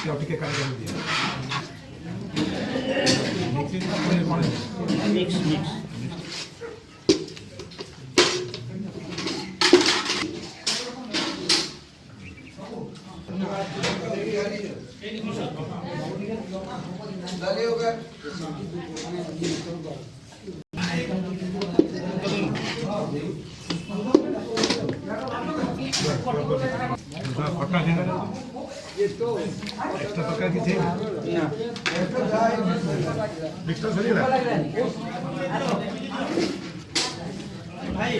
ଆଉ ଟିକେ କାଢ଼ି ଦିଅ ମିକ୍ସ ମିକ୍ସ खट्टा एक्स्ट्रा तक किसी मिक्सर सरीला भाई